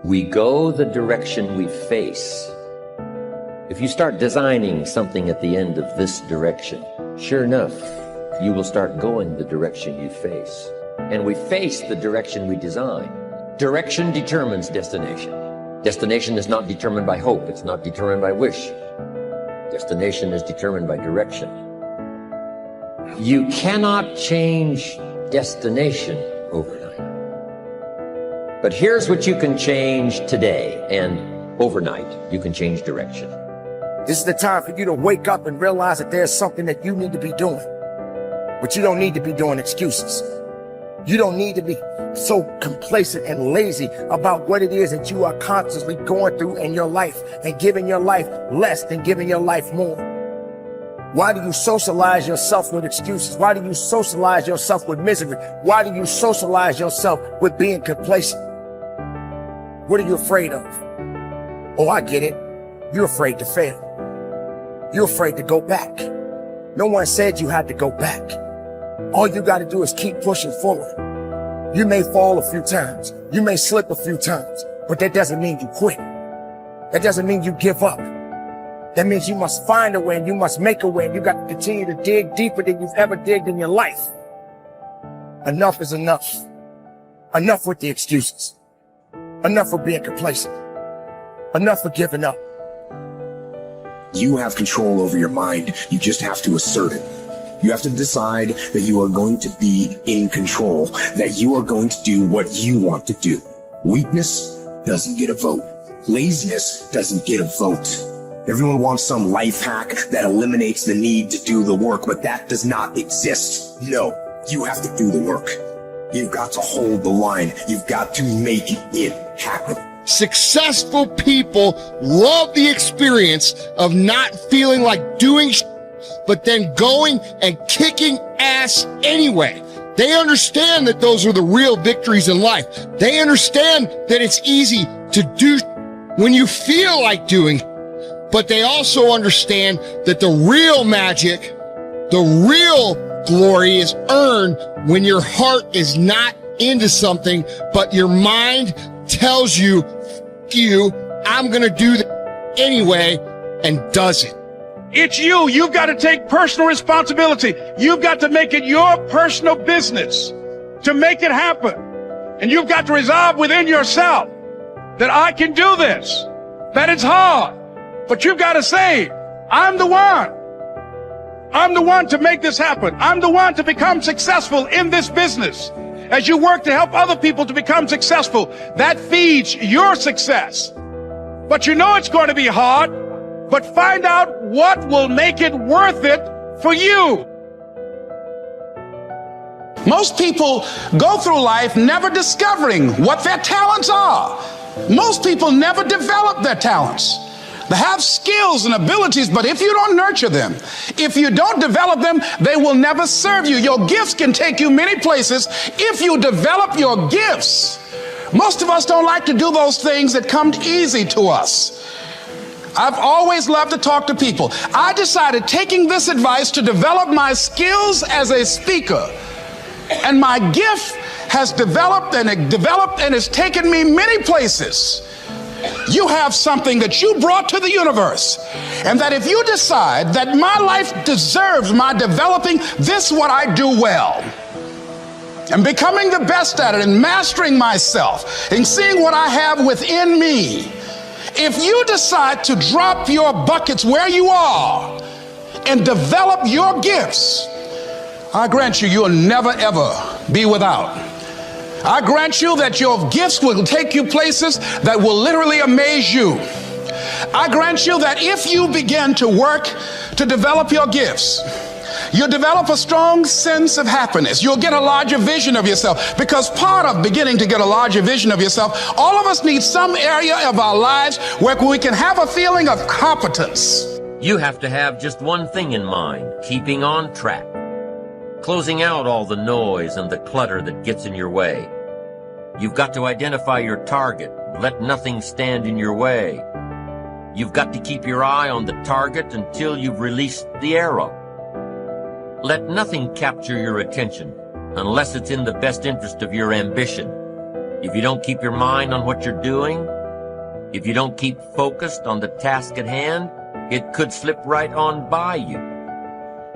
We go the direction we face. If you start designing something at the end of this direction, sure enough, you will start going the direction you face. And we face the direction we design. Direction determines destination. Destination is not determined by hope. It's not determined by wish. Destination is determined by direction. You cannot change destination overnight. But here's what you can change today, and overnight, you can change direction. This is the time for you to wake up and realize that there's something that you need to be doing. But you don't need to be doing excuses. You don't need to be so complacent and lazy about what it is that you are constantly going through in your life and giving your life less than giving your life more. Why do you socialize yourself with excuses? Why do you socialize yourself with misery? Why do you socialize yourself with being complacent? What are you afraid of? Oh, I get it. You're afraid to fail. You're afraid to go back. No one said you had to go back. All you got to do is keep pushing forward. You may fall a few times. You may slip a few times, but that doesn't mean you quit. That doesn't mean you give up. That means you must find a way and you must make a way. And you got to continue to dig deeper than you've ever digged in your life. Enough is enough. Enough with the excuses. Enough for being complacent. Enough for giving up. You have control over your mind. You just have to assert it. You have to decide that you are going to be in control, that you are going to do what you want to do. Weakness doesn't get a vote. Laziness doesn't get a vote. Everyone wants some life hack that eliminates the need to do the work, but that does not exist. No, you have to do the work. You've got to hold the line. You've got to make it happen. Successful people love the experience of not feeling like doing but then going and kicking ass anyway. They understand that those are the real victories in life. They understand that it's easy to do when you feel like doing, but they also understand that the real magic, the real glory is earned when your heart is not into something, but your mind tells you, I'm gonna do that anyway, and does it. It's you. You've got to take personal responsibility. You've got to make it your personal business to make it happen. And you've got to resolve within yourself that I can do this, that it's hard, but you've got to say, I'm the one. I'm the one to make this happen. I'm the one to become successful in this business. As you work to help other people to become successful, that feeds your success. But you know it's going to be hard, but find out what will make it worth it for you. Most people go through life never discovering what their talents are. Most people never develop their talents. They have skills and abilities, but if you don't nurture them, if you don't develop them, they will never serve you. Your gifts can take you many places if you develop your gifts. Most of us don't like to do those things that come easy to us. I've always loved to talk to people. I decided, taking this advice, to develop my skills as a speaker. And my gift has developed and it's taken me many places. You have something that you brought to the universe, and that if you decide that my life deserves my developing this, what I do well, and becoming the best at it, and mastering myself, and seeing what I have within me, if you decide to drop your buckets where you are and develop your gifts, I grant you, you'll never ever be without. I grant you that your gifts will take you places that will literally amaze you. I grant you that if you begin to work to develop your gifts, you'll develop a strong sense of happiness. You'll get a larger vision of yourself, because part of beginning to get a larger vision of yourself, all of us need some area of our lives where we can have a feeling of competence. You have to have just one thing in mind: keeping on track. Closing out all the noise and the clutter that gets in your way. You've got to identify your target. Let nothing stand in your way. You've got to keep your eye on the target until you've released the arrow. Let nothing capture your attention unless it's in the best interest of your ambition. If you don't keep your mind on what you're doing, if you don't keep focused on the task at hand, it could slip right on by you.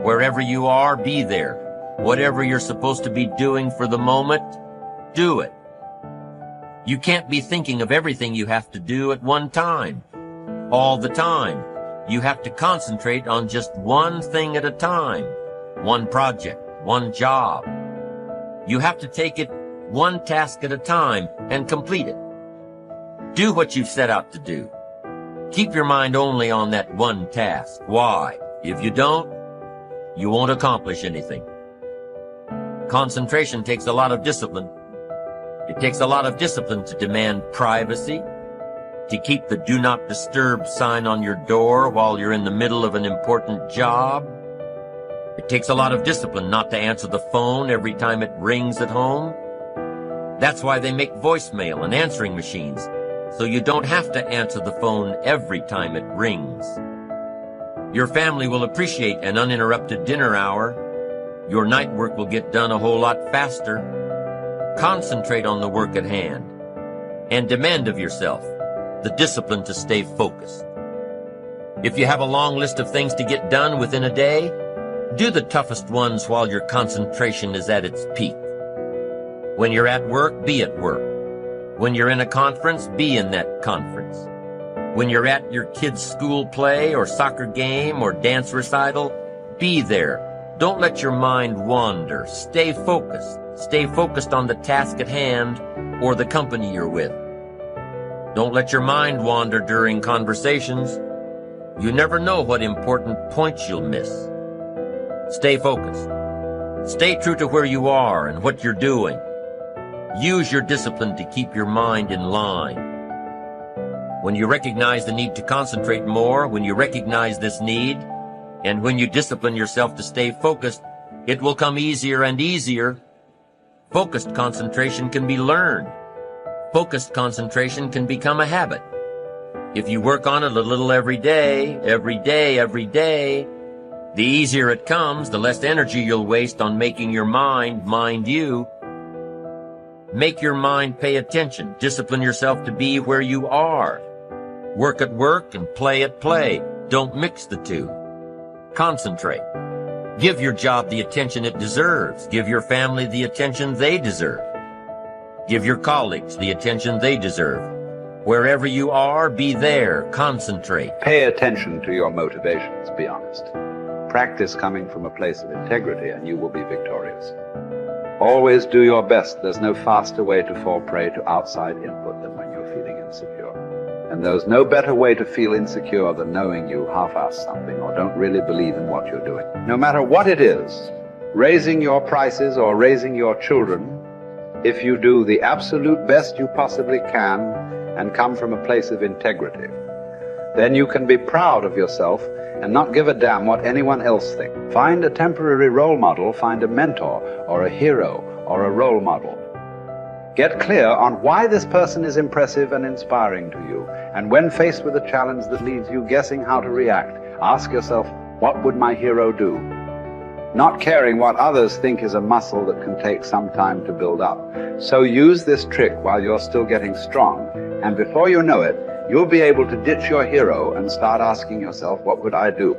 Wherever you are, be there. Whatever you're supposed to be doing for the moment, do it. You can't be thinking of everything you have to do at one time, all the time. You have to concentrate on just one thing at a time, one project, one job. You have to take it one task at a time and complete it. Do what you've set out to do. Keep your mind only on that one task. Why? If you don't, you won't accomplish anything. Concentration takes a lot of discipline. It takes a lot of discipline to demand privacy, to keep the do not disturb sign on your door while you're in the middle of an important job. It takes a lot of discipline not to answer the phone every time it rings at home. That's why they make voicemail and answering machines, so you don't have to answer the phone every time it rings. Your family will appreciate an uninterrupted dinner hour. Your night work will get done a whole lot faster. Concentrate on the work at hand and demand of yourself the discipline to stay focused. If you have a long list of things to get done within a day, do the toughest ones while your concentration is at its peak. When you're at work, be at work. When you're in a conference, be in that conference. When you're at your kid's school play or soccer game or dance recital, be there. Don't let your mind wander. Stay focused. Stay focused on the task at hand or the company you're with. Don't let your mind wander during conversations. You never know what important points you'll miss. Stay focused. Stay true to where you are and what you're doing. Use your discipline to keep your mind in line. When you recognize the need to concentrate more, when you recognize this need, and when you discipline yourself to stay focused, it will come easier and easier. Focused concentration can be learned. Focused concentration can become a habit. If you work on it a little every day, the easier it comes, the less energy you'll waste on making your mind you. Make your mind pay attention. Discipline yourself to be where you are. Work at work and play at play. Don't mix the two. Concentrate. Give your job the attention it deserves. Give your family the attention they deserve. Give your colleagues the attention they deserve. Wherever you are, be there. Concentrate. Pay attention to your motivations, be honest. Practice coming from a place of integrity and you will be victorious. Always do your best. There's no faster way to fall prey to outside input than when you're feeling insecure. And there's no better way to feel insecure than knowing you half-ass something or don't really believe in what you're doing. No matter what it is, raising your prices or raising your children, if you do the absolute best you possibly can and come from a place of integrity, then you can be proud of yourself and not give a damn what anyone else thinks. Find a temporary role model, find a mentor or a hero or a role model. Get clear on why this person is impressive and inspiring to you. And when faced with a challenge that leaves you guessing how to react, ask yourself, what would my hero do? Not caring what others think is a muscle that can take some time to build up. So use this trick while you're still getting strong, and before you know it, you'll be able to ditch your hero and start asking yourself, what would I do?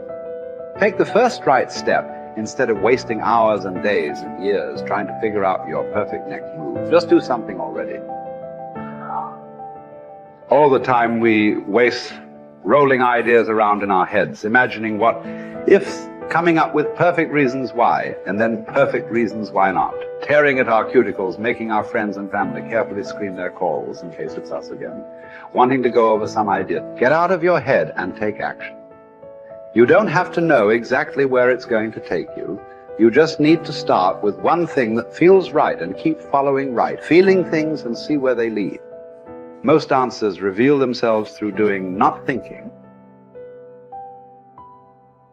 Take the first right step instead of wasting hours and days and years trying to figure out your perfect next move. Just do something already. All the time we waste rolling ideas around in our heads, imagining what if, coming up with perfect reasons why, and then perfect reasons why not. Tearing at our cuticles, making our friends and family carefully screen their calls in case it's us again. Wanting to go over some idea. Get out of your head and take action. You don't have to know exactly where it's going to take you. You just need to start with one thing that feels right and keep following right, feeling things and see where they lead. Most answers reveal themselves through doing, not thinking.